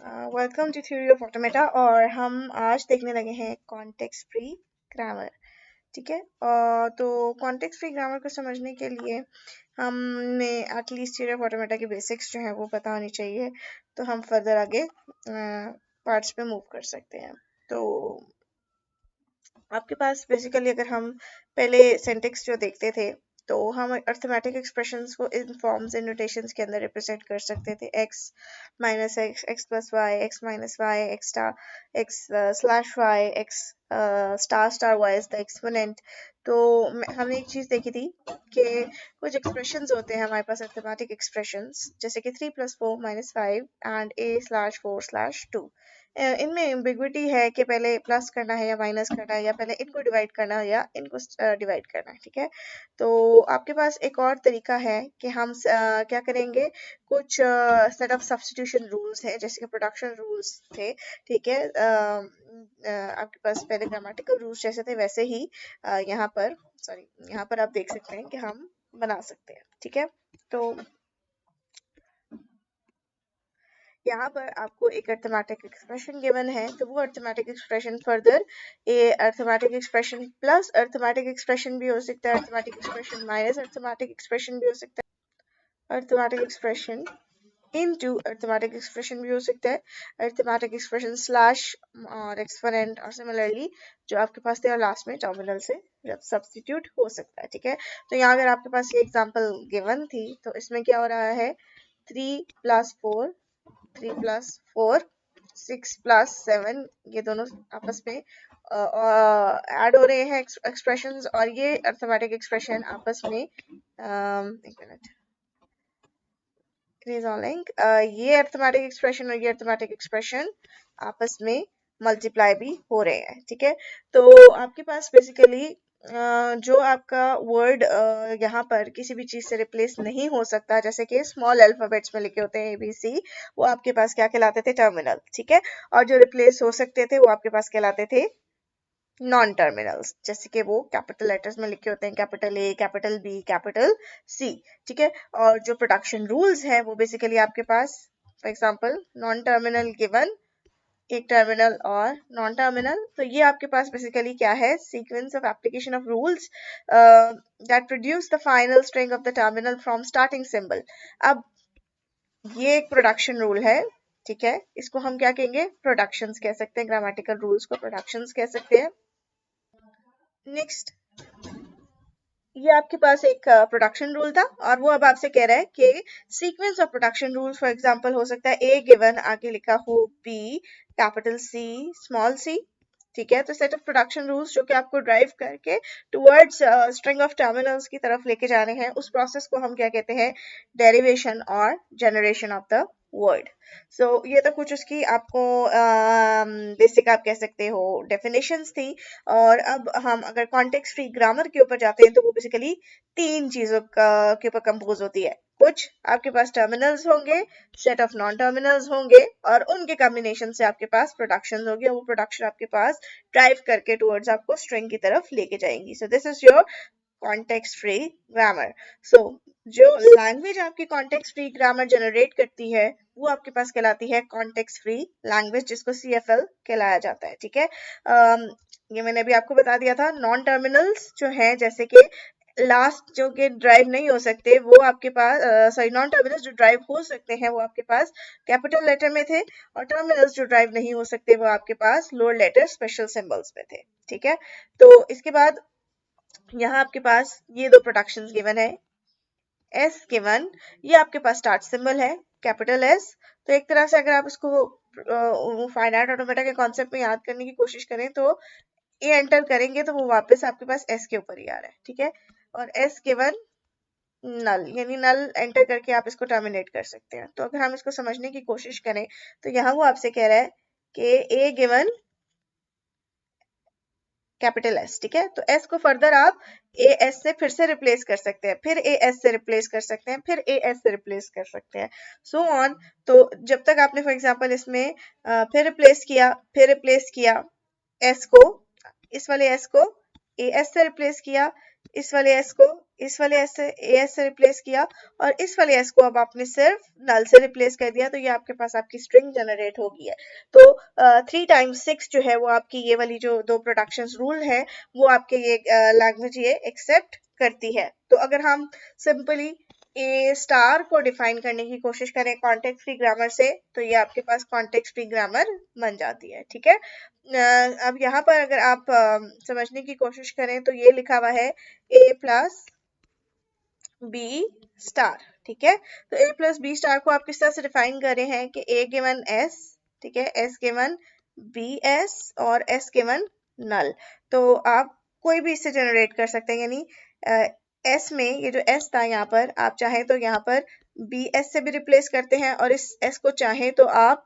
Welcome to theory of automata और हम आज देखने लगे हैं कॉन्टेक्स्ट फ्री ग्रामर। ठीक है। तो कॉन्टेक्स्ट फ्री ग्रामर को समझने के लिए हमें एटलीस्ट थ्योरी ऑफ ऑटोमेटा के बेसिक्स जो हैं वो पता होनी चाहिए, तो हम फर्दर आगे पार्ट्स पे मूव कर सकते हैं। तो आपके पास बेसिकली अगर हम पहले सिंटेक्स जो देखते थे तो हम अर्थमेटिक एक्सप्रेशंस को इन फॉर्म्स एंड नोटेशंस के अंदर रिप्रेजेंट कर सकते थे। x minus x, x plus y, x minus y, x star, x slash y, x star star y is the exponent. तो हमने एक चीज देखी थी कि कुछ एक्सप्रेशंस होते हैं हमारे पास अर्थमेटिक एक्सप्रेशंस, जैसे कि 3+4 माइनस 5 एंड a/4/2। इनमें एम्बिग्विटी है कि पहले प्लस करना है या माइनस करना है, या पहले इनको डिवाइड करना है या इनको डिवाइड करना है। ठीक है। तो आपके पास एक और तरीका है कि हम क्या करेंगे, कुछ सेट ऑफ सब्स्टिट्यूशन रूल्स है जैसे कि प्रोडक्शन रूल्स थे। ठीक है। आपके पास पहले ग्रामेटिकल रूल्स जैसे थे वैसे ही यहाँ पर आप देख सकते हैं कि हम बना सकते हैं। ठीक है। तो यहाँ पर आपको एक अर्थमेटिक एक्सप्रेशन गिवन है, तो वो arithmetic expression further a arithmetic expression plus arithmetic expression भी हो सकता है, arithmetic expression minus arithmetic expression भी हो सकता है, arithmetic expression into arithmetic expression भी हो सकता है, अर्थमेटिक एक्सप्रेशन स्लैश और एक्सपोनेंट और सिमिलरली जो आपके पास थे और लास्ट में टर्मिनल से सब्स्टिट्यूट हो सकता है। ठीक है। तो यहाँ अगर आपके पास ये एग्जांपल गिवन थी तो इसमें क्या हो रहा है, 3+4, 3+4, 6+7, ये दोनों आपस में ऐड हो रहे हैं एक्सप्रेशंस, और ये अर्थमेटिक एक्सप्रेशन आपस में एक मिनट लिंक ये अर्थमेटिक एक्सप्रेशन और ये अर्थमेटिक एक्सप्रेशन आपस में मल्टीप्लाई भी हो रहे हैं। ठीक है। तो आपके पास बेसिकली जो आपका वर्ड यहाँ पर किसी भी चीज से रिप्लेस नहीं हो सकता, जैसे कि स्मॉल अल्फाबेट्स में लिखे होते हैं ABC, वो आपके पास क्या कहलाते थे, टर्मिनल। ठीक है। और जो रिप्लेस हो सकते थे वो आपके पास कहलाते थे नॉन टर्मिनल्स, जैसे कि वो कैपिटल लेटर्स में लिखे होते हैं, capital A, capital B, capital C। ठीक है। और जो प्रोडक्शन रूल्स हैं वो बेसिकली आपके पास, for example non terminal given, एक टर्मिनल और नॉन टर्मिनल, तो ये आपके पास बेसिकली क्या है, sequence of application of rules that produce the final string of the terminal from starting symbol. अब ये एक प्रोडक्शन रूल है। ठीक है। इसको हम क्या कहेंगे, प्रोडक्शंस कह सकते हैं, ग्रामेटिकल रूल्स को प्रोडक्शंस कह सकते हैं। नेक्स्ट, ये आपके पास एक प्रोडक्शन रूल था और वो अब आपसे कह रहा है कि sequence of production rules, for example हो सकता है A गिवन, आगे लिखा हो B, capital C, small c। ठीक है। तो सेट ऑफ प्रोडक्शन रूल्स जो कि आपको ड्राइव करके टुवर्ड्स स्ट्रिंग ऑफ टर्मिनल्स की तरफ लेके जा रहे हैं, उस प्रोसेस को हम क्या कहते हैं, डेरिवेशन और जनरेशन ऑफ द वर्ड। सो ये तो कुछ उसकी आपको बेसिक आप कह सकते हो डेफिनेशंस थी। और अब हम अगर कॉन्टेक्स्ट फ्री ग्रामर के ऊपर जाते हैं तो वो बेसिकली तीन चीजों के ऊपर कंपोज होती है। कुछ आपके पास टर्मिनल्स होंगे, सेट ऑफ नॉन टर्मिनल्स होंगे, और उनके कॉम्बिनेशन से आपके पास प्रोडक्शन होगी, और वो प्रोडक्शन आपके पास ड्राइव करके टुवर्ड्स आपको स्ट्रिंग की तरफ लेके जाएंगी। So this is your context free grammar. So जो लैंग्वेज आपकी कॉन्टेक्स्ट फ्री ग्रामर जनरेट करती है वो आपके पास कहलाती है कॉन्टेक्स्ट फ्री लैंग्वेज, जिसको CFL कहलाया जाता है। ठीक है। ये मैंने अभी आपको बता दिया था। नॉन टर्मिनल्स जो है, जैसे कि लास्ट जो के ड्राइव नहीं हो सकते वो आपके पास, सॉरी, नॉन टर्मिनल्स जो ड्राइव हो सकते हैं वो आपके पास कैपिटल लेटर में थे, और टर्मिनल्स जो ड्राइव नहीं हो सकते वो आपके पास लोअर लेटर स्पेशल सिंबल्स में थे। ठीक है। तो इसके बाद यहाँ आपके पास ये दो प्रोडक्शंस गिवन है, S गिवन, ये आपके पास स्टार्ट सिंबल है कैपिटल S। तो एक तरह से अगर आप इसको फाइनाइट ऑटोमेटा के कॉन्सेप्ट में याद करने की कोशिश करें तो ये एंटर करेंगे तो वो वापस आपके पास S के ऊपर ही आ रहा है। ठीक है। और S गिवन नल, यानी नल एंटर करके आप इसको टर्मिनेट कर सकते हैं। तो अगर हम इसको समझने की कोशिश करें तो यहाँ वो आपसे कह रहा है कि A गिवन कैपिटल S। ठीक है। तो S को फर्दर आप AS से फिर से रिप्लेस कर सकते हैं, फिर AS से रिप्लेस कर सकते हैं, फिर AS से रिप्लेस कर सकते हैं, सो ऑन। तो जब तक आपने फॉर एग्जांपल इसमें फिर रिप्लेस किया S को, इस वाले S को AS से रिप्लेस किया, इस वाले S को इस वाले एस से रिप्लेस किया और इस वाले एस को अब आपने सिर्फ नल से रिप्लेस कर दिया, तो ये आपके पास आपकी स्ट्रिंग जनरेट हो गई है। तो 3 टाइम्स 6 जो है वो आपकी ये वाली जो दो प्रोडक्शन रूल है वो आपके ये लैंग्वेज ये एक्सेप्ट करती है। तो अगर हम सिंपली ए स्टार को डिफाइन करने की कोशिश करें कॉन्टेक्स्ट फ्री ग्रामर से, तो ये आपके पास कॉन्टेक्स्ट फ्री ग्रामर बन जाती है। ठीक है, अब यहाँ पर अगर आप समझने की कोशिश करें तो ये लिखा हुआ है ए प्लस बी स्टार। ठीक है, तो ए प्लस बी स्टार को आप किस तरह से डिफाइन कर रहे हैं कि ए गिवन एस, ठीक है, एस गिवन बी एस और एस गिवन नल। तो आप कोई भी इससे जनरेट कर सकते हैं, यानी एस में ये जो एस था यहाँ पर आप चाहें तो यहाँ पर बी एस से भी रिप्लेस करते हैं और इस एस को चाहें तो आप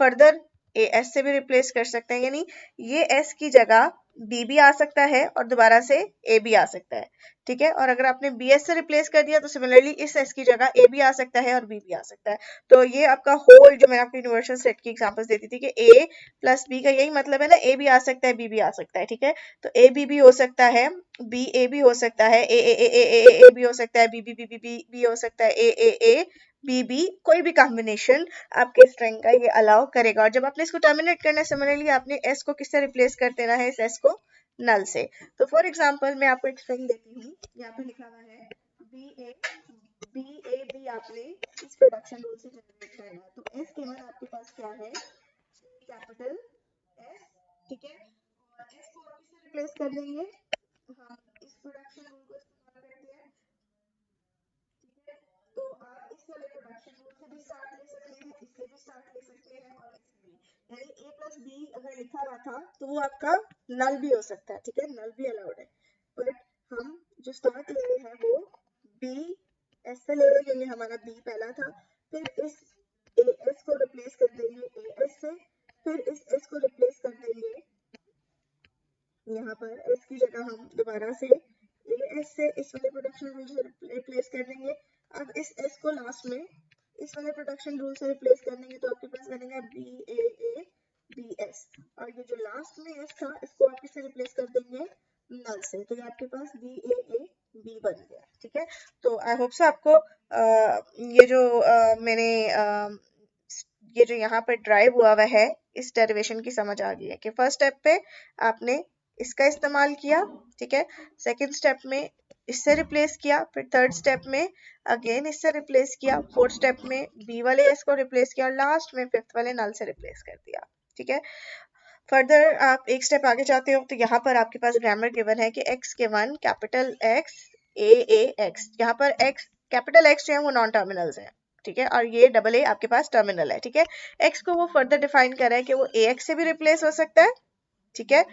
फर्दर ए एस से भी रिप्लेस कर सकते हैं, यानी ये एस की जगह बी भी आ सकता है और दोबारा से ए भी आ सकता है। ठीक है, और अगर आपने बी एस से रिप्लेस कर दिया तो सिमिलरली इस एस की जगह ए भी आ सकता है और बी भी आ सकता है। तो ये आपका होल जो मैंने आपको यूनिवर्सल सेट की एग्जांपल्स देती थी कि ए प्लस बी का यही मतलब है ना, ए भी आ सकता है बी भी आ सकता है। ठीक है, तो ए बी भी हो सकता है, बी ए भी हो सकता है, ए भी हो सकता है, B B B B B भी हो सकता है, ए बी बी, कोई भी कॉम्बिनेशन आपके स्ट्रिंग का ये अलाउ करेगा। और जब आपने इसको टर्मिनेट करना है सिमिलरली आपने एस को किससे रिप्लेस कर देना है, इस एस को नल से। तो फॉर एग्जांपल मैं आपको एक स्ट्रिंग देती हूँ, यहाँ पे लिखा हुआ है बी ए बी, आपने इस प्रोडक्शन रूल से जनरेट करना है। तो एस केवल आपके पास क्या है, कैपिटल एस। ठीक है, और एस को आप किससे रिप्लेस कर देंगे, हम इस प्रोडक्शन रूल को इस्तेमाल करते हैं। तो आप इस वाले प्रोडक्शन रूल से भी स्टार्ट ले सकते हैं, इससे भी स्टार्ट ले सकते हैं और इससे भी, यानी ए प्लस बी अगर लिखा हुआ था तो वो आपका नल भी हो सकता है। ठीक है, नल भी अलाउड है, बट हम जो स्टार्ट ले रहे हैं वो बी एस से ले रहे हैं क्योंकि हमारा बी पहला था। फिर इस ए एस को रिप्लेस कर देंगे ए एस से, फिर इस एस को रिप्लेस कर देंगे यहाँ पर एस की जगह हम दोबारा से ए एस से इस वाले प्रोडक्शन रूल से रिप्लेस कर देंगे। अब इस एस को लास्ट में इस वाले प्रोडक्शन रूल से रिप्लेस कर देंगे तो आपके पास बनेगा बी ए बी एस, और ये जो लास्ट में एस था इसको आप किससे रिप्लेस कर देंगे, नल से। तो ये आपके पास बी ए बी बन गया। ठीक है, तो आई होप सो आपको ये जो मैंने ये जो यहाँ पर ड्राइव हुआ हुआ है इस डेरिवेशन की समझ आ गई है कि फर्स्ट स्टेप पे आपने इसका इस्तेमाल किया। ठीक है, सेकंड स्टेप में इससे रिप्लेस किया, फिर थर्ड स्टेप में अगेन इससे रिप्लेस किया, फोर्थ स्टेप में बी वाले एस को रिप्लेस किया और लास्ट में फिफ्थ वाले नल से रिप्लेस कर दिया। ठीक है, फर्दर आप एक स्टेप आगे जाते हो तो यहाँ पर आपके पास ग्रामर गिवन है कि x के वन कैपिटल एक्स ए एक्स, यहाँ पर x कैपिटल एक्स जो है वो नॉन टर्मिनल्स है। ठीक है, और ये डबल ए आपके पास टर्मिनल है। ठीक है, x को वो फर्दर डिफाइन कर रहा है कि वो ए एक्स से भी रिप्लेस हो सकता है। ठीक है,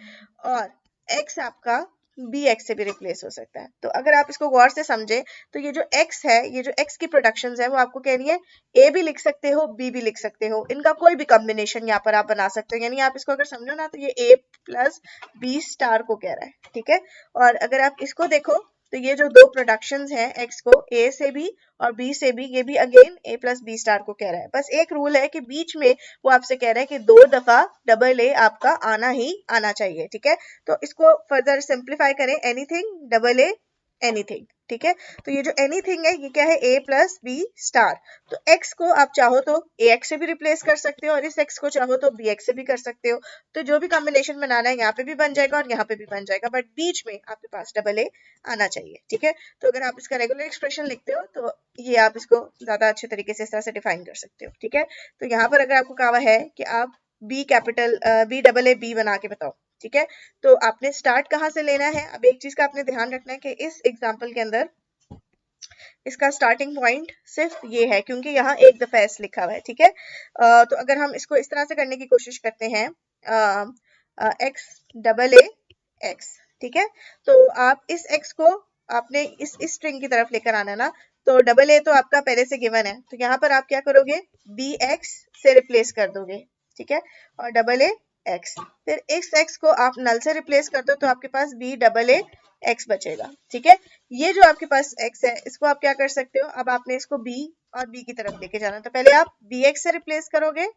और x आपका बी एक्स से भी रिप्लेस हो सकता है। तो अगर आप इसको गौर से समझे तो ये जो x है, ये जो x की प्रोडक्शंस है वो आपको कह रही है a भी लिख सकते हो b भी लिख सकते हो, इनका कोई भी कॉम्बिनेशन यहाँ पर आप बना सकते हो। यानी आप इसको अगर समझो ना तो ये a प्लस बी स्टार को कह रहा है। ठीक है, और अगर आप इसको देखो तो ये जो दो प्रोडक्शंस हैं x को a से भी और b से भी, ये भी again a plus B star को कह रहा है। बस एक रूल है कि बीच में वो आपसे कह रहा है कि 2 दफा डबल ए आपका आना ही आना चाहिए। ठीक है, तो इसको फर्दर सिंप्लीफाई करें, एनीथिंग डबल ए एनीथिंग। ठीक है, तो ये जो एनीथिंग है ये क्या है, a प्लस बी स्टार। तो x को आप चाहो तो ax से भी रिप्लेस कर सकते हो और इस x को चाहो तो bx से भी कर सकते हो। तो जो भी कॉम्बिनेशन बनाना है यहाँ पे भी बन जाएगा और यहाँ पे भी बन जाएगा, बट बीच में आपके पास डबल ए आना चाहिए। ठीक है, तो अगर आप इसका रेगुलर एक्सप्रेशन लिखते हो तो ये आप इसको ज्यादा अच्छे तरीके से इस तरह से डिफाइन कर सकते हो। ठीक है, तो यहाँ पर अगर आपको कहा है कि आप B capital B double A B बना के बताओ। ठीक है, तो आपने स्टार्ट कहाँ से लेना है, अब एक चीज का आपने ध्यान रखना है कि इस एग्जाम्पल के अंदर इसका स्टार्टिंग पॉइंट सिर्फ ये है क्योंकि यहाँ एक दफा एस लिखा हुआ है। ठीक है, तो अगर हम इसको इस तरह से करने की कोशिश करते हैं एक्स डबल ए एक्स, ठीक है, तो आप इस एक्स को आपने इस स्ट्रिंग की तरफ लेकर आना ना, तो डबल ए तो आपका पहले से गिवन है, तो यहाँ पर आप क्या करोगे, बी एक्स से रिप्लेस कर दोगे। ठीक है, और डबल ए एक्स, फिर इस एक्स को आप नल से रिप्लेस कर दो तो आपके पास बी डबल ए एक्स बचेगा। ठीक है, ये जो आपके पास x है इसको आप क्या कर सकते हो, अब आपने इसको b और b की तरफ लेके जाना, तो पहले आप bx से रिप्लेस करोगे।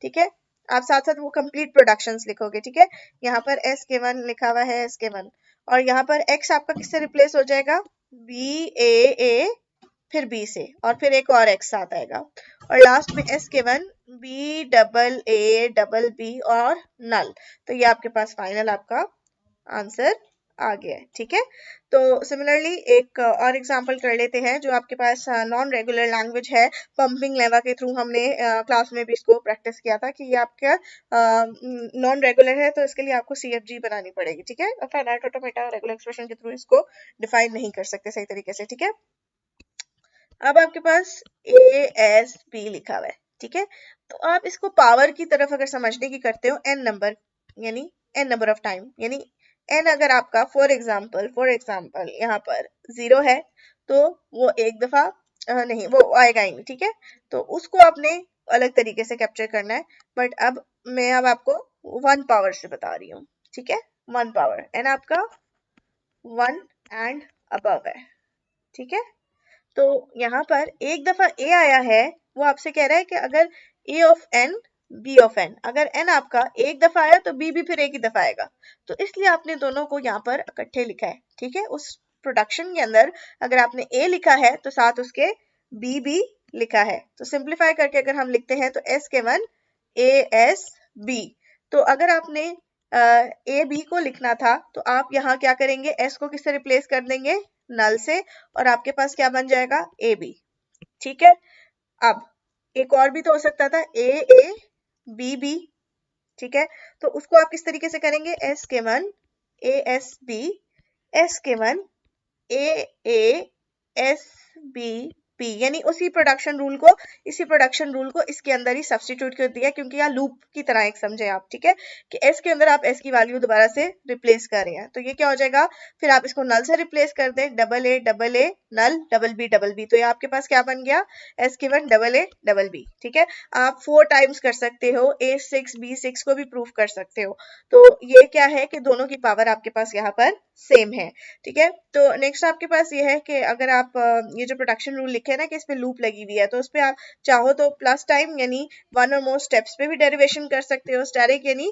ठीक है, आप साथ साथ वो कंप्लीट प्रोडक्शंस लिखोगे। ठीक है, यहाँ पर s के वन लिखा हुआ है, s के वन, और यहाँ पर x आपका किससे रिप्लेस हो जाएगा, BAA फिर B से और फिर एक और X साथ आएगा और लास्ट में S गिवन BAA और नल। तो ये आपके पास फाइनल आपका आंसर आ गया है। ठीक है, तो सिमिलरली एक और एग्जांपल कर लेते हैं जो आपके पास नॉन रेगुलर लैंग्वेज है। पंपिंग लेवा के थ्रू हमने क्लास में भी इसको प्रैक्टिस किया था कि ये आपका नॉन रेगुलर है, तो इसके लिए आपको CFG बनानी पड़ेगी। ठीक है, फाइनाइट ऑटोमेटा रेगुलर एक्सप्रेशन के थ्रू इसको डिफाइन नहीं कर सकते सही तरीके से। ठीक है, अब आपके पास ASB लिखा हुआ है। ठीक है, तो आप इसको पावर की तरफ अगर समझने की करते हो n नंबर, यानी n नंबर ऑफ टाइम, यानी n अगर आपका फॉर एग्जाम्पल यहाँ पर 0 है तो वो एक दफा नहीं, वो आएगा ही नहीं। ठीक है, तो उसको आपने अलग तरीके से कैप्चर करना है, बट अब मैं आपको 1 पावर से बता रही हूँ। ठीक है, 1 पावर, n आपका 1 एंड अबव है। ठीक है, तो यहाँ पर एक दफा a आया है, वो आपसे कह रहा है कि अगर a of n b of n, अगर n आपका एक दफा आया तो b भी फिर एक ही दफा आएगा, तो इसलिए आपने दोनों को यहाँ पर इकट्ठे लिखा है। ठीक है, उस प्रोडक्शन के अंदर अगर आपने a लिखा है तो साथ उसके b भी लिखा है, तो सिंप्लीफाई करके अगर हम लिखते हैं तो s के 1 ASB। तो अगर आपने ए बी को लिखना था तो आप यहाँ क्या करेंगे, s को किससे रिप्लेस कर देंगे, नल से, और आपके पास क्या बन जाएगा, ए बी। ठीक है, अब एक और भी तो हो सकता था, AABB। ठीक है, तो उसको आप किस तरीके से करेंगे, S के 1 ASB, S के 1 AASBP, यानी उसी प्रोडक्शन रूल को, इसके अंदर ही सब्स्टिट्यूट कर दिया, क्योंकि यहाँ लूप की तरह एक समझे आप। ठीक है, कि S के अंदर आप S की वैल्यू दोबारा से रिप्लेस कर रहे हैं, तो ये क्या हो जाएगा, फिर आप इसको नल से रिप्लेस कर दें, AA नल BB। तो ये आपके पास क्या बन गया, S गिवन AA। ठीक है, आप 4 टाइम्स कर सकते हो, A6 B6 को भी प्रूव कर सकते हो। तो ये क्या है कि दोनों की पावर आपके पास यहाँ पर सेम है। ठीक है, तो नेक्स्ट आपके पास ये है कि अगर आप ये जो प्रोडक्शन रूल लिखे है ना कि इस पे लूप लगी हुई है, तो उस पे आप चाहो तो प्लस टाइम यानी 1 और मोर स्टेप्स पे भी डेरिवेशन कर सकते हो, स्टैटिक यानी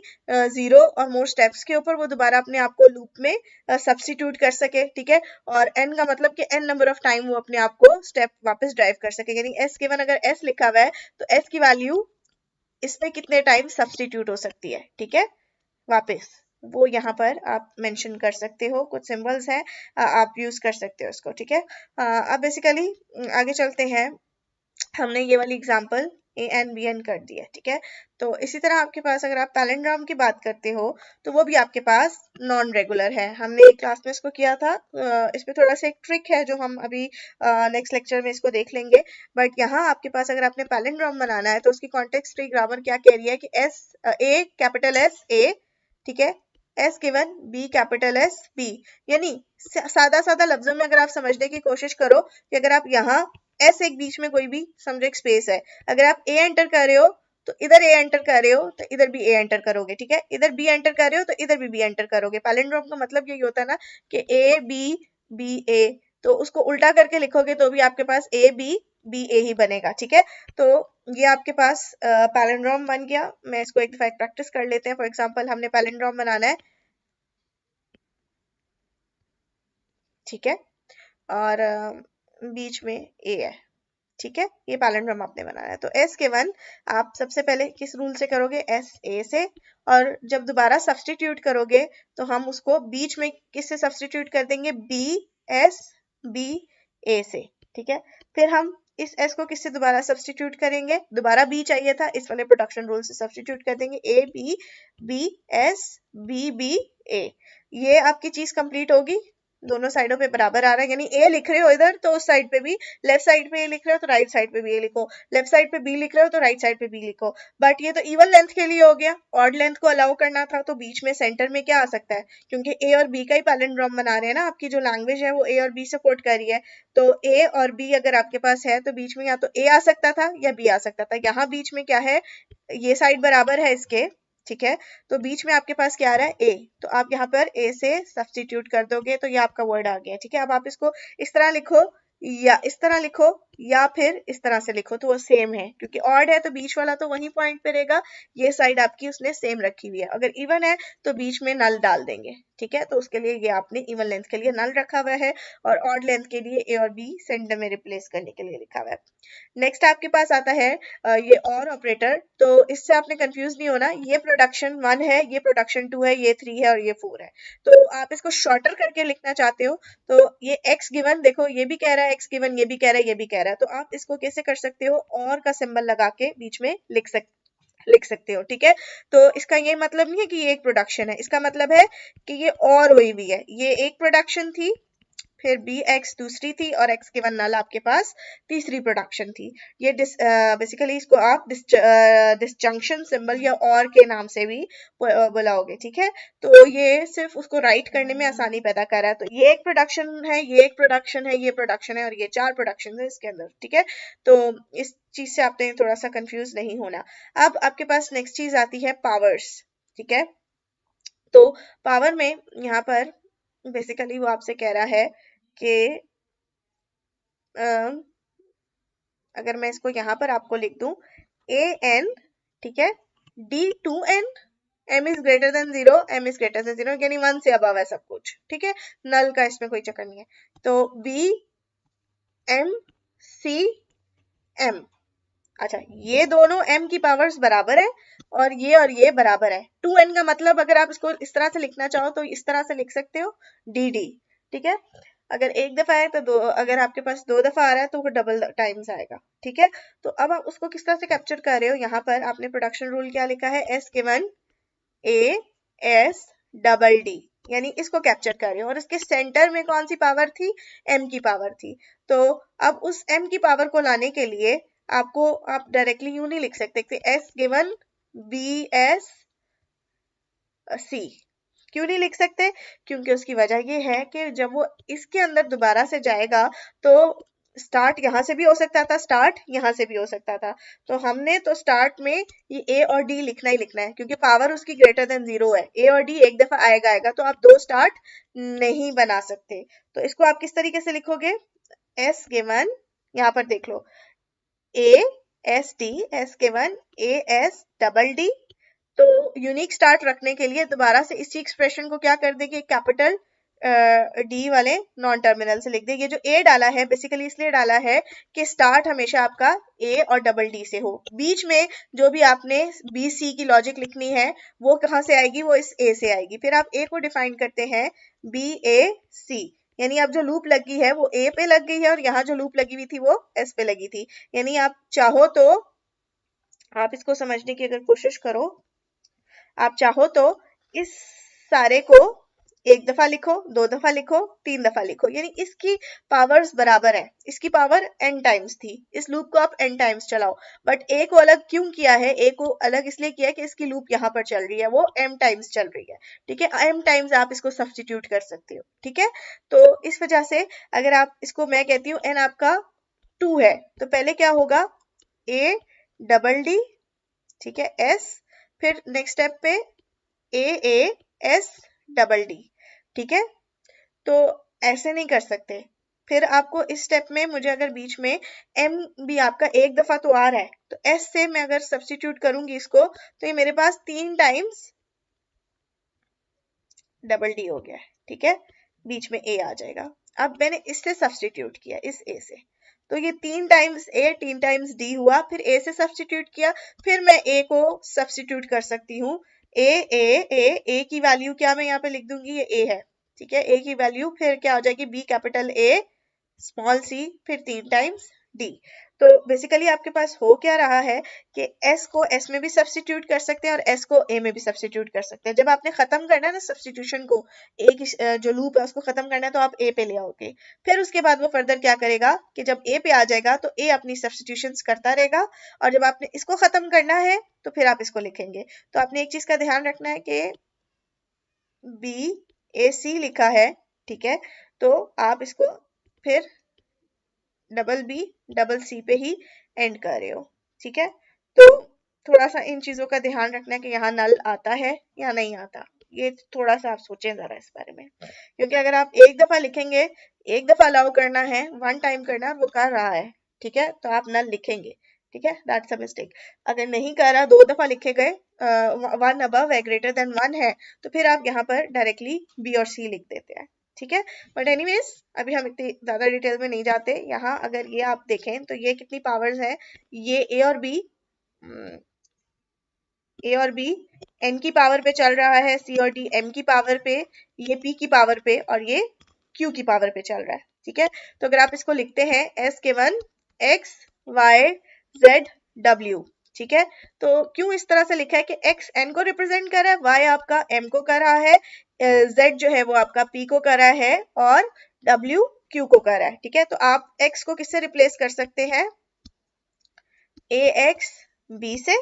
0 और मोर स्टेप्स के ऊपर वो दोबारा अपने आप को लूप में सब्स्टिट्यूट कर सके। ठीक है, और n का मतलब कि n नंबर ऑफ टाइम वो अपने आप को स्टेप वापस ड्राइव कर सके, यानी s गिवन अगर s लिखा हुआ है तो s की वैल्यू इसमें कितने टाइम सब्स्टिट्यूट हो सकती है। ठीक है, वापस वो यहाँ पर आप मेंशन कर सकते हो, कुछ सिंबल्स हैं आप यूज कर सकते हो इसको। ठीक है, अब बेसिकली आगे चलते हैं, हमने ये वाली एग्जांपल AN कर दी है। ठीक है, तो इसी तरह आपके पास अगर आप पैलिंड्रोम की बात करते हो तो वो भी आपके पास नॉन रेगुलर है। हमने एक क्लास में इसको किया था, इस पे थोड़ा सा एक ट्रिक है जो हम अभी नेक्स्ट लेक्चर में इसको देख लेंगे, बट यहाँ आपके पास अगर आपने पैलिंड्रोम बनाना है तो उसकी कॉन्टेक्स्ट फ्री ग्रामर क्या कह रही है कि A कैपिटल S A, ठीक है, S given B capital S B, यानी सादा लफ्जों में अगर आप समझने की कोशिश करो कि अगर आप यहाँ S एक बीच में कोई भी समझो एक स्पेस है, अगर आप A एंटर कर रहे हो तो इधर A एंटर कर रहे हो तो इधर भी A एंटर करोगे। ठीक है, इधर B एंटर कर रहे हो तो इधर भी B एंटर करोगे। पैलिंड्रोम का मतलब यही होता है ना कि A B B A, तो उसको उल्टा करके लिखोगे तो भी आपके पास A B B A ही बनेगा। ठीक है, तो ये आपके पास पैलिंड्रोम बन गया। मैं इसको एक दफा प्रैक्टिस कर लेते हैं। फॉर एग्जांपल हमने पैलिंड्रोम बनाना है, ठीक है, और बीच में A है। ठीक है, ये पैलिंड्रोम आपने बनाना है, तो S के 1 आप सबसे पहले किस रूल से करोगे, S A से, और जब दोबारा सब्स्टिट्यूट करोगे तो हम उसको बीच में किससे सब्स्टिट्यूट कर देंगे, B S B A से। ठीक है, फिर हम इस S को किससे दोबारा सब्स्टिट्यूट करेंगे, दोबारा B चाहिए था, इस वाले प्रोडक्शन रूल से सब्स्टिट्यूट कर देंगे, A B B S B B A। ये आपकी चीज कंप्लीट होगी, दोनों साइडों पे बराबर आ रहा है, यानी ए लिख रहे हो इधर तो उस साइड पे भी, लेफ्ट साइड पे ए लिख रहे हो तो राइट साइड पे भी ए लिखो, लेफ्ट साइड पे बी लिख रहे हो तो राइट साइड पे बी लिखो। बट ये तो इवन लेंथ के लिए हो गया, ऑड लेंथ को अलाउ करना था तो बीच में सेंटर में क्या आ सकता है, क्योंकि ए और बी का ही पैलिंड्रोम बना रहे हैं ना, आपकी जो लैंग्वेज है वो ए और बी सपोर्ट कर रही है, तो ए और बी अगर आपके पास है तो बीच में या तो ए आ सकता था या बी आ सकता था। यहाँ बीच में क्या है, ये साइड बराबर है इसके, ठीक है, तो बीच में आपके पास क्या आ रहा है, ए, तो आप यहाँ पर ए से सब्स्टिट्यूट कर दोगे तो ये आपका वर्ड आ गया। ठीक है, अब आप इसको इस तरह लिखो या इस तरह लिखो या फिर इस तरह से लिखो तो वो सेम है, क्योंकि ऑड है तो बीच वाला तो वही पॉइंट पे रहेगा, ये साइड आपकी उसने सेम रखी हुई है। अगर इवन है तो बीच में नल डाल देंगे, ठीक है। तो उसके लिए ये आपने इवन लेंथ के लिए नल रखा हुआ है और ऑड लेंथ के लिए ए और बी सेंटर में रिप्लेस करने के लिए लिखा हुआ है। नेक्स्ट आपके पास आता है ये और ऑपरेटर। तो इससे आपने कंफ्यूज नहीं होना, ये प्रोडक्शन 1 है, ये प्रोडक्शन 2 है, ये 3 है और ये 4 है। तो आप इसको शॉर्टर करके लिखना चाहते हो तो ये x गिवन, देखो ये भी कह रहा है x गिवन, ये भी कह रहा है, ये भी कह रहा है, तो आप इसको कैसे कर सकते हो, और का सिंबल लगा के बीच में लिख सकते हो, ठीक है। तो इसका ये मतलब नहीं है कि ये एक प्रोडक्शन है, इसका मतलब है कि ये और हुई भी है, ये एक प्रोडक्शन थी, फिर बी एक्स दूसरी थी और एक्स के वन नल आपके पास तीसरी प्रोडक्शन थी। ये बेसिकली इसको आप डिसजंक्शन सिंबल या और के नाम से भी बुलाओगे, ठीक है। तो ये सिर्फ उसको राइट करने में आसानी पैदा कर रहा है। तो ये एक प्रोडक्शन है, ये एक प्रोडक्शन है, ये प्रोडक्शन है और ये 4 प्रोडक्शन है इसके अंदर, ठीक है। तो इस चीज से आपने थोड़ा सा कंफ्यूज नहीं होना। अब आपके पास नेक्स्ट चीज आती है पावर्स, ठीक है। तो पावर में यहाँ पर बेसिकली वो आपसे कह रहा है कि अगर मैं इसको यहाँ पर आपको लिख दूं ए एन, ठीक है, D to N, M is greater than 0, M is greater than 0, यानी 1 से अबव है सब कुछ, ठीक है। नल का इसमें कोई चक्कर नहीं है। तो बी एम सी एम, अच्छा ये दोनों m की पावर्स बराबर है और ये बराबर है। 2n का मतलब अगर आप इसको इस तरह से लिखना चाहो तो इस तरह से लिख सकते हो dd, ठीक है। अगर एक दफा है तो दो, अगर आपके पास 2 दफा आ रहा है तो वो डबल टाइम्स आएगा, ठीक है। तो अब आप उसको किस तरह से कैप्चर कर रहे हो, यहाँ पर आपने प्रोडक्शन रूल क्या लिखा है, s given a s double d, यानी इसको कैप्चर कर रहे हो और इसके सेंटर में कौन सी पावर थी, m की पावर थी। तो अब उस m की पावर को लाने के लिए आपको, आप डायरेक्टली यूं नहीं लिख सकते कि s given b s c, क्यों नहीं लिख सकते, क्योंकि उसकी वजह ये है कि जब वो इसके अंदर दोबारा से जाएगा तो स्टार्ट यहाँ से भी हो सकता था, स्टार्ट यहाँ से भी हो सकता था। तो हमने तो स्टार्ट में ये a और d लिखना ही लिखना है, क्योंकि पावर उसकी ग्रेटर देन 0 है। a और d एक दफा आएगा आएगा, तो आप 2 स्टार्ट नहीं बना सकते। तो इसको आप किस तरीके से लिखोगे, s गिवन, यहाँ पर देख लो A S D, S given A S double D. तो यूनिक स्टार्ट रखने के लिए दोबारा से इसी एक्सप्रेशन को क्या कर देंगे, कैपिटल डी वाले नॉन टर्मिनल से लिख दे। ये जो ए डाला है बेसिकली इसलिए डाला है कि स्टार्ट हमेशा आपका ए और डबल डी से हो। बीच में जो भी आपने बी सी की लॉजिक लिखनी है वो कहाँ से आएगी, वो इस ए से आएगी। फिर आप ए को डिफाइन करते हैं बी ए सी, यानी अब जो लूप लगी है वो ए पे लग गई है और यहाँ जो लूप लगी हुई थी वो एस पे लगी थी। यानी आप चाहो तो, आप इसको समझने की अगर कोशिश करो, आप चाहो तो इस सारे को एक दफा लिखो, 2 दफा लिखो, 3 दफा लिखो, यानी इसकी पावर्स बराबर है। इसकी पावर n टाइम्स थी, इस लूप को आप n टाइम्स चलाओ। बट a को अलग क्यों किया है, a को अलग इसलिए किया है कि इसकी लूप यहाँ पर चल रही है, वो m टाइम्स चल रही है, ठीक है। m टाइम्स आप इसको सब्स्टिट्यूट कर सकते हो, ठीक है। तो इस वजह से अगर आप इसको, मैं कहती हूँ n आपका 2 है तो पहले क्या होगा, a डबल डी, ठीक है, s, फिर नेक्स्ट स्टेप पे ए ए एस डबल डी, ठीक है। तो ऐसे नहीं कर सकते। फिर आपको इस स्टेप में, मुझे अगर बीच में m भी आपका एक दफा तो आ रहा है तो s से मैं अगर सब्स्टिट्यूट करूंगी इसको तो ये मेरे पास 3 टाइम्स डबल डी हो गया है, ठीक है। बीच में a आ जाएगा। अब मैंने इससे सब्स्टिट्यूट किया, इस a से, तो ये 3 टाइम्स a 3 टाइम्स d हुआ। फिर a से सब्स्टिट्यूट किया, फिर मैं a को सब्स्टिट्यूट कर सकती हूँ, a की वैल्यू क्या मैं यहाँ पे लिख दूंगी, ये a है, ठीक है। a की वैल्यू फिर क्या हो जाएगी, b capital A small c, फिर 3 टाइम्स d। तो बेसिकली आपके पास हो क्या रहा है कि s को s में भी सब्स्टिट्यूट कर सकते हैं और s को a में भी सब्स्टिट्यूट कर सकते हैं। जब आपने खत्म करना है ना सब्स्टिट्यूशन को, a की जो लूप है उसको खत्म करना है तो आप a पे ले आओगे। फिर उसके बाद वो फर्दर क्या करेगा कि जब a पे आ जाएगा तो a अपनी सब्स्टिट्यूशंस करता रहेगा और जब आपने इसको खत्म करना है तो फिर आप इसको लिखेंगे। तो आपने एक चीज का ध्यान रखना है कि b a c लिखा है, ठीक है। तो आप इसको फिर डबल बी डबल सी पे ही एंड कर रहे हो, ठीक है। तो थोड़ा सा इन चीजों का ध्यान रखना कि यहाँ नल आता है या नहीं आता, ये थोड़ा सा आप सोचें जरा इस बारे में, क्योंकि अगर आप एक दफा लिखेंगे, एक दफा अलाउ करना है, 1 टाइम करना है, वो कर रहा है, ठीक है, तो आप नल लिखेंगे, ठीक है, दैट्स अ मिस्टेक। अगर नहीं करा, 2 दफा लिखे गए, 1 अबव है ग्रेटर देन 1 है, तो फिर आप यहाँ पर डायरेक्टली बी और सी लिख देते हैं, ठीक है। बट एनीवेज अभी हम इतनी ज्यादा डिटेल में नहीं जाते। यहाँ अगर ये आप देखें तो ये कितनी पावर्स हैं, ये ए और बी एन की पावर पे चल रहा है, सी और डी एम की पावर पे, ये पी की पावर पे और ये क्यू की पावर पे चल रहा है, ठीक है। तो अगर आप इसको लिखते हैं एस के one X Y Z W, ठीक है। तो क्यों इस तरह से लिखा है कि एक्स एन को रिप्रेजेंट कर रहा है, वाई आपका एम को कर रहा है, जेड जो है वो आपका पी को कर रहा है और डब्ल्यू क्यू को कर रहा है, ठीक है। तो आप एक्स को किससे रिप्लेस कर सकते हैं, ए एक्स बी से,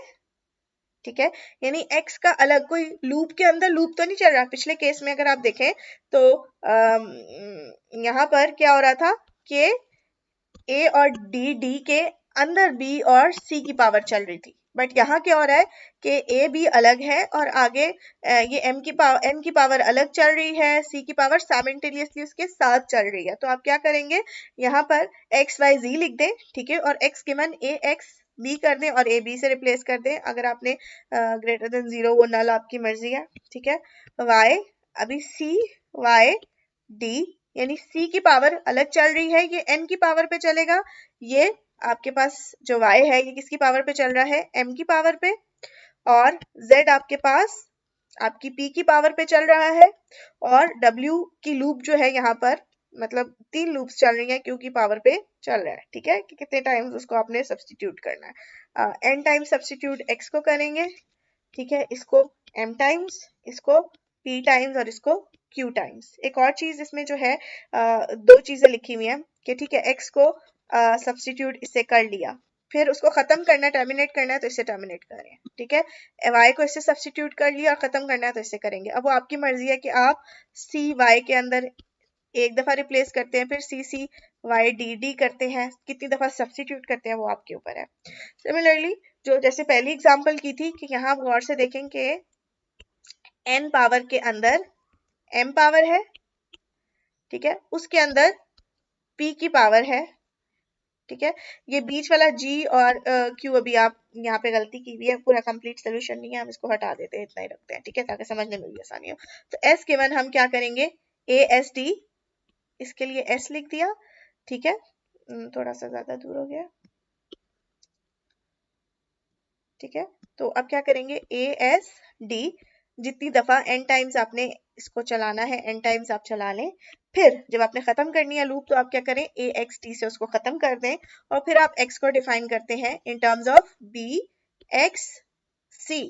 ठीक है। यानी x का अलग कोई लूप के अंदर लूप तो नहीं चल रहा। पिछले केस में अगर आप देखें तो यहाँ पर क्या हो रहा था कि a और d के अंदर b और c की पावर चल रही थी, बट यहाँ क्या हो रहा है कि a b अलग है और आगे ये n की पावर अलग चल रही है, c की पावर साइमल्टेनियसली उसके साथ चल रही है। तो आप क्या करेंगे, यहाँ पर x y z लिख दें, ठीक है, और x given a x b कर दें और a b से रिप्लेस कर दें। अगर आपने ग्रेटर देन 0 वो नल आपकी मर्जी है, ठीक है। y अभी c y d यानी c की पावर अलग चल रही है, ये n की पावर पे चलेगा, ये आपके पास जो y है ये किसकी पावर पे चल रहा है, m की पावर पे, और z आपके पास आपकी p की पावर पे चल रहा है, और w की लूप जो है यहाँ पर मतलब 3 लूप्स चल रही हैं क्यू की पावर पे चल रहा है, ठीक है, कि कितने टाइम्स उसको आपने सब्स्टिट्यूट करना है। n टाइम्स सब्स्टिट्यूट x को करेंगे, ठीक है, इसको m टाइम्स, इसको p टाइम्स और इसको q टाइम्स। एक और चीज इसमें जो है 2 चीजें लिखी हुई हैं कि ठीक है, x को सब्स्टिट्यूट इससे कर लिया, फिर उसको खत्म करना है, टर्मिनेट करना है तो इससे टर्मिनेट करें, ठीक है। y को इससे सब्स्टिट्यूट कर लिया और खत्म करना है तो इससे करेंगे। अब वो आपकी मर्जी है कि आप सी y के अंदर एक दफा रिप्लेस करते हैं, फिर सी सी वाई डी डी करते हैं, कितनी दफा सब्स्टिट्यूट करते हैं वो आपके ऊपर है। सिमिलरली जो जैसे पहली एग्जांपल की थी कि यहाँ आप गौर से देखें कि n पावर के अंदर m पावर है, ठीक है, उसके अंदर p की पावर है, ठीक है। ये बीच वाला g और q अभी आप यहाँ पे गलती की हुई है, पूरा कंप्लीट सोल्यूशन नहीं है, हम इसको हटा देते हैं, इतना ही रखते हैं, ठीक है, ताकि समझने में भी आसानी हो। तो s गिवन हम क्या करेंगे, a s d, इसके लिए s लिख दिया, ठीक है, थोड़ा सा ज्यादा दूर हो गया, ठीक है। तो अब क्या करेंगे, a s d, जितनी दफा n टाइम्स आपने इसको चलाना है n टाइम्स आप चला लें, फिर जब आपने खत्म करनी है लूप तो आप क्या करें, a x t से उसको खत्म कर दें और फिर आप x को डिफाइन करते हैं in terms of b x c,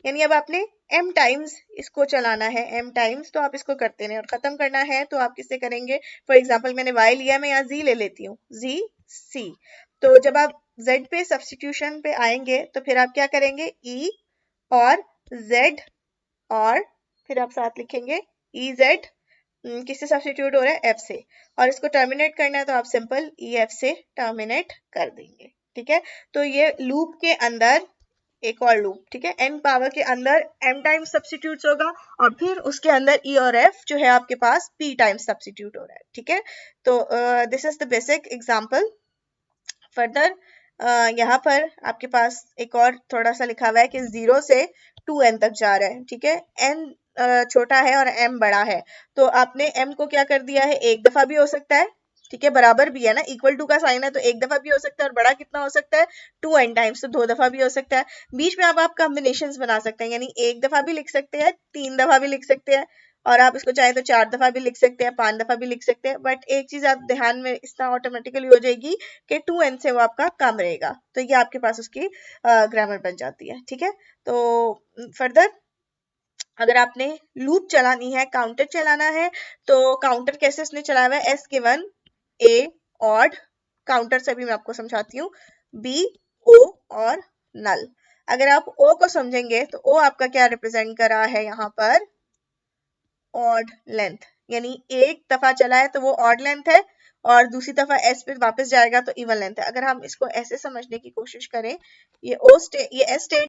यानी अब आपने m टाइम्स इसको चलाना है, m टाइम्स, तो आप इसको करते हैं और खत्म करना है तो आप किससे करेंगे। फॉर एग्जाम्पल मैंने y लिया, मैं यहाँ z ले लेती हूँ, z c। तो जब आप z पे सब्स्टिट्यूशन पे आएंगे तो फिर आप क्या करेंगे, e और z और फिर आप साथ लिखेंगे ई जेड, किससे सब्स्टिट्यूट हो रहा है, f से, और इसको टर्मिनेट करना है तो आप सिंपल ई एफ से टर्मिनेट कर देंगे, ठीक है। तो ये लूप के अंदर एक और लूप, ठीक है, n पावर के अंदर m टाइम सब्स्टिट्यूट होगा और फिर उसके अंदर e और f जो है आपके पास p टाइम सब्स्टिट्यूट हो रहा है, ठीक है। तो this is the basic example. Further यहाँ पर आपके पास एक और थोड़ा सा लिखा हुआ है कि 0 से 2n तक जा रहा है, ठीक है, n छोटा है और m बड़ा है, तो आपने m को क्या कर दिया है, एक दफा भी हो सकता है, ठीक है, बराबर भी है ना, इक्वल टू का साइन है तो एक दफा भी हो सकता है, और बड़ा कितना हो सकता है, 2n टाइम्स, तो 2 दफा भी हो सकता है। बीच में आप कॉम्बिनेशंस बना सकते हैं, यानी एक दफा भी लिख सकते हैं, 3 दफा भी लिख सकते हैं, और आप इसको चाहे तो 4 दफा भी लिख सकते हैं, 5 दफा भी लिख सकते हैं, बट एक चीज आप ध्यान में इसका ऑटोमेटिकली हो जाएगी कि 2n से वो आपका कम रहेगा, तो ये आपके पास उसकी ग्रामर बन जाती है, ठीक है। तो फर्दर अगर आपने लूप चलानी है, काउंटर चलाना है, तो काउंटर कैसे इसने चलाया हुआ है, एस गिवन ए ऑड, काउंटर से भी मैं आपको समझाती हूँ, बी ओ और नल। अगर आप ओ को समझेंगे तो ओ आपका क्या रिप्रेजेंट कर रहा है यहाँ पर, ऑड लेंथ, यानी एक दफा चला है तो वो ऑड लेंथ है और दूसरी दफा एस पे वापस जाएगा तो इवन लेंथ है। अगर हम इसको ऐसे समझने की कोशिश करें, ये ओ स्टेट, ये एस स्टेट